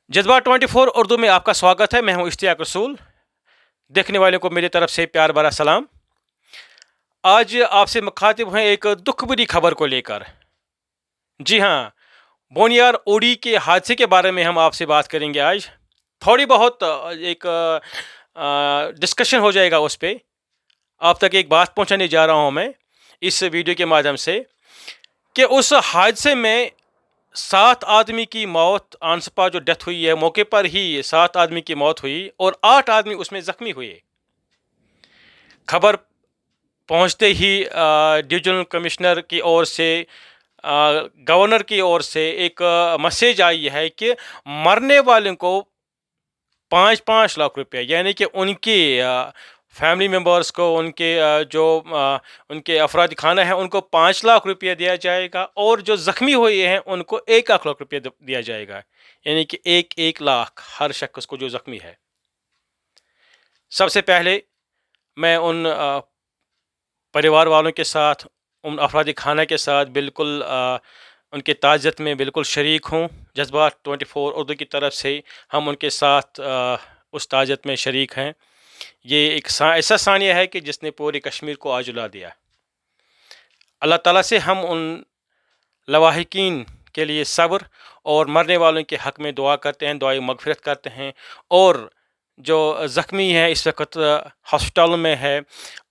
जज्बा 24 उर्दू में आपका स्वागत है। मैं हूं इश्तियाक रसूल। देखने वालों को मेरी तरफ से प्यार भरा सलाम। आज आपसे मुखातिब हैं एक दुख भरी खबर को लेकर। जी हाँ, बोनियार ओडी के हादसे के बारे में हम आपसे बात करेंगे आज। थोड़ी बहुत एक डिस्कशन हो जाएगा उस पर। आप तक एक बात पहुंचाने जा रहा हूं मैं इस वीडियो के माध्यम से कि उस हादसे में 7 आदमी की मौत, ऑन स्पॉट जो डेथ हुई है, मौके पर ही 7 आदमी की मौत हुई और 8 आदमी उसमें जख्मी हुए। खबर पहुंचते ही डिविजनल कमिश्नर की ओर से, गवर्नर की ओर से एक मैसेज आई है कि मरने वालों को 5-5 लाख रुपए, यानी कि उनके फैमिली मेम्बर्स को, उनके उनके अफराद खाना है, उनको 5 लाख रुपया दिया जाएगा और जो ज़ख्मी हुए हैं उनको 1 लाख रुपया दिया जाएगा, यानी कि 1 लाख हर शख्स को जो ज़ख्मी है। सबसे पहले मैं उन परिवार वालों के साथ, उन अफराद खाना के साथ बिल्कुल उनके ताज़ियत में बिल्कुल शरीक हूँ। जज्बा 24 उर्दू की तरफ से हम उनके साथ उस ताज़ियत में शरीक हैं। ये एक ऐसा सानिया है कि जिसने पूरे कश्मीर को आज उला दिया। अल्लाह ताला से हम उन लवाहिकीन के लिए सब्र और मरने वालों के हक़ में दुआ करते हैं, दुआई मग़फ़िरत करते हैं। और जो ज़ख्मी है इस वक्त हॉस्पिटल में है,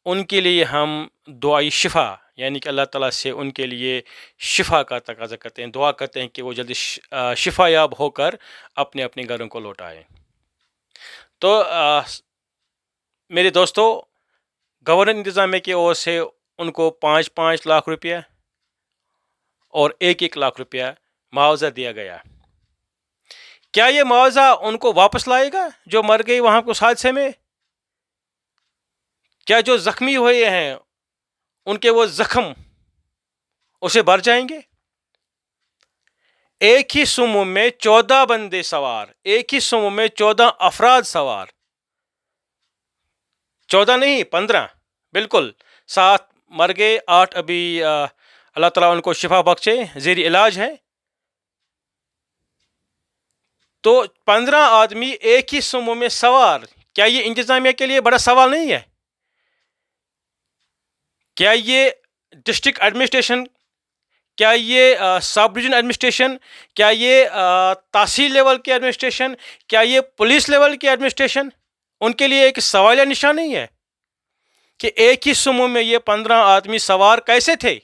उनके लिए हम दुआई शिफ़ा, यानी कि अल्लाह ताला से उनके लिए शिफ़ा का तकाज़ा करते हैं, दुआ करते हैं कि वो जल्दी शिफ़ा याब होकर अपने अपने घरों को लौट आएँ। तो मेरे दोस्तों, गवर्नर इंतज़ामिया की ओर से उनको 5-5 लाख रुपया और 1-1 लाख रुपया मुआवजा दिया गया। क्या ये मुआवजा उनको वापस लाएगा जो मर गए वहाँ उस हादसे में? क्या जो ज़ख्मी हुए हैं उनके वो ज़ख्म उसे भर जाएंगे? एक ही सुमो में 14 बंदे सवार, एक ही सुमो में 14 अफराद सवार, 14 नहीं 15, बिल्कुल 7 मर गए, 8 अभी अल्लाह ताला उनको शिफा बख्शे, ज़ेर इलाज है। तो 15 आदमी एक ही सुमो में सवार, क्या ये इंतजामिया के लिए बड़ा सवाल नहीं है? क्या ये डिस्ट्रिक्ट एडमिनिस्ट्रेशन, क्या ये सब डिवीजन एडमिनिस्ट्रेशन, क्या ये तहसील लेवल के एडमिनिस्ट्रेशन, क्या ये पुलिस लेवल के एडमिनिस्ट्रेशन, उनके लिए एक सवालिया निशान नहीं है कि एक ही सुमो में ये 15 आदमी सवार कैसे थे?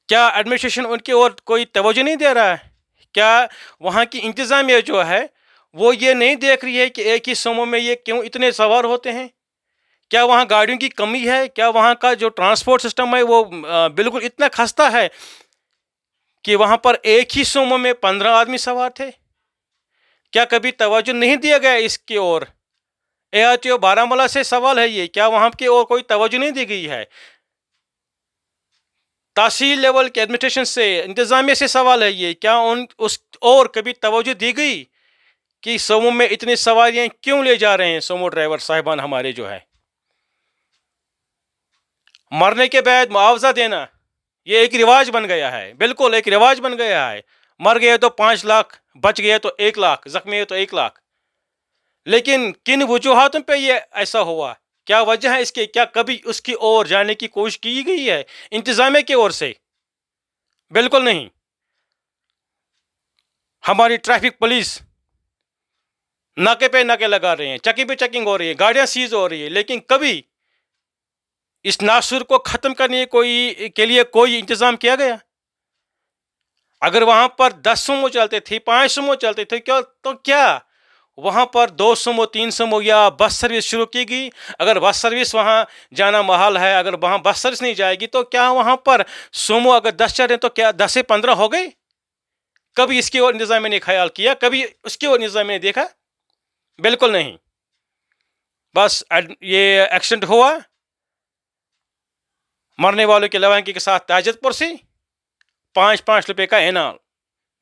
क्या एडमिनिस्ट्रेशन उनकी ओर कोई तवज्जो नहीं दे रहा है? क्या वहाँ की इंतज़ामिया जो है वो ये नहीं देख रही है कि एक ही सुमो में ये क्यों इतने सवार होते हैं? क्या वहाँ गाड़ियों की कमी है? क्या वहाँ का जो ट्रांसपोर्ट सिस्टम है वो बिल्कुल इतना खस्ता है कि वहाँ पर एक ही सुमो में 15 आदमी सवार थे? क्या कभी तवज्जो नहीं दिया गया इसकी ओर? ARTO बारामूला से सवाल है ये, क्या वहाँ की ओर कोई तवज्जो नहीं दी गई है? तहसील लेवल के एडमिनिस्ट्रेशन से, इंतज़ामिया से सवाल है ये, क्या उस और कभी तवज्जो दी गई कि सोमो में इतनी सवारियाँ क्यों ले जा रहे हैं सोमो ड्राइवर साहिबान हमारे जो है? मरने के बाद मुआवजा देना ये एक रिवाज बन गया है, बिल्कुल एक रिवाज बन गया है। मर गए तो 5 लाख, बच गए तो 1 लाख, जख्मी है तो 1 लाख। लेकिन किन वजूहातों पे ये ऐसा हुआ? क्या वजह है इसके? क्या कभी उसकी ओर जाने की कोशिश की गई है इंतजामिया की ओर से? बिल्कुल नहीं। हमारी ट्रैफिक पुलिस नाके पे नाके लगा रहे हैं, चेकिंग पे चेकिंग हो रही है, गाड़ियां सीज हो रही है, लेकिन कभी इस नासुर को खत्म करने के लिए कोई इंतजाम किया गया? अगर वहां पर 10 सुमो चलते थे, 5 सुमो चलते थे, क्या वहां पर 2 सुमो, 3 सुमो या बस सर्विस शुरू की गई? अगर बस सर्विस वहां जाना महाल है, अगर वहां बस सर्विस नहीं जाएगी तो क्या वहां पर सुमो अगर 10 चल रहे तो क्या 10 से 15 हो गए? कभी इसकी ओर इंतजामिया ने ख्याल किया? कभी उसकी ओर इंतजामिया ने देखा? बिल्कुल नहीं। बस ये एक्सीडेंट हुआ, मरने वालों के लवांकी के साथ ताजतपुर से 5-5 रुपए का इनाम,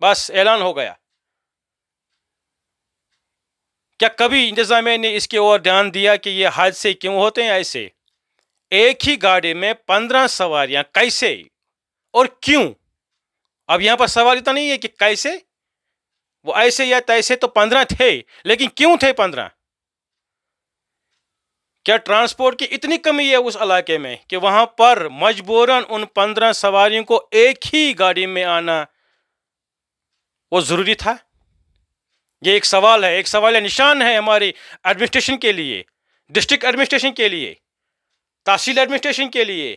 बस ऐलान हो गया। क्या कभी इंतजामिया ने इसकी ओर ध्यान दिया कि ये हादसे क्यों होते हैं ऐसे? एक ही गाड़ी में 15 सवारियां कैसे और क्यों? अब यहां पर सवाल इतना नहीं है कि कैसे, وہ ایسے یا تیسے تو 15 تھے، لیکن کیوں تھے 15؟ کیا ٹرانسپورٹ کی اتنی کمی ہے اس علاقے میں کہ وہاں پر مجبوراً ان 15 سواریوں کو ایک ہی گاڑی میں آنا وہ ضروری تھا؟ یہ ایک سوال ہے، ایک سوال نشان ہے ہماری ایڈمنسٹریشن کے لیے، ڈسٹرکٹ ایڈمنسٹریشن کے لیے، تحصیل ایڈمنسٹریشن کے لیے،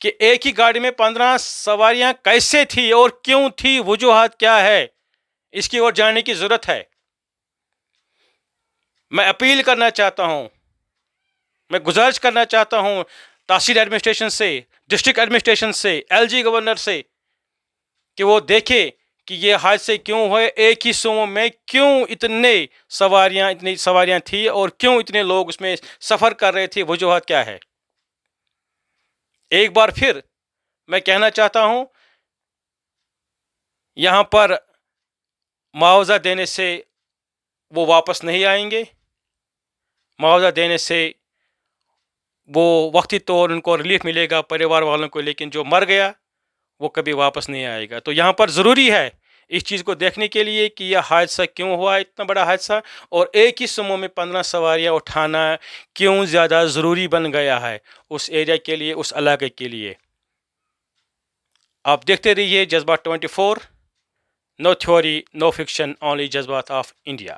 کہ ایک ہی گاڑی میں 15 سواریاں کیسے تھی اور کیوں تھی، وجوہات کیا ہے، اس کی اور جاننے کی ضرورت ہے۔ میں اپیل کرنا چاہتا ہوں، میں گزارش کرنا چاہتا ہوں تحصیل ایڈمنسٹریشن سے، ڈسٹرکٹ ایڈمنسٹریشن سے، ایل جی گورنر سے، کہ وہ دیکھے کہ یہ حادثے کیوں ہوئے، ایک ہی سومو میں کیوں اتنی سواریاں تھیں اور کیوں اتنے لوگ اس میں سفر کر رہے تھے، وجوہات کیا ہے۔ ایک بار پھر میں کہنا چاہتا ہوں، یہاں پر معاوضہ دینے سے وہ واپس نہیں آئیں گے، معاوضہ دینے سے وہ وقتی طور ان کو ریلیف ملے گا پریوار والوں کو، لیکن جو مر گیا وہ کبھی واپس نہیں آئے گا۔ تو یہاں پر ضروری ہے اس چیز کو دیکھنے کے لیے کہ یہ حادثہ کیوں ہوا، اتنا بڑا حادثہ، اور ایک ہی سمو میں 15 سواریاں اٹھانا کیوں زیادہ ضروری بن گیا ہے اس ایریا کے لیے، اس علاقے کے لیے۔ آپ دیکھتے رہیے جذبات 24، نو تھیوری نو فکشن، اونلی جذبات آف انڈیا۔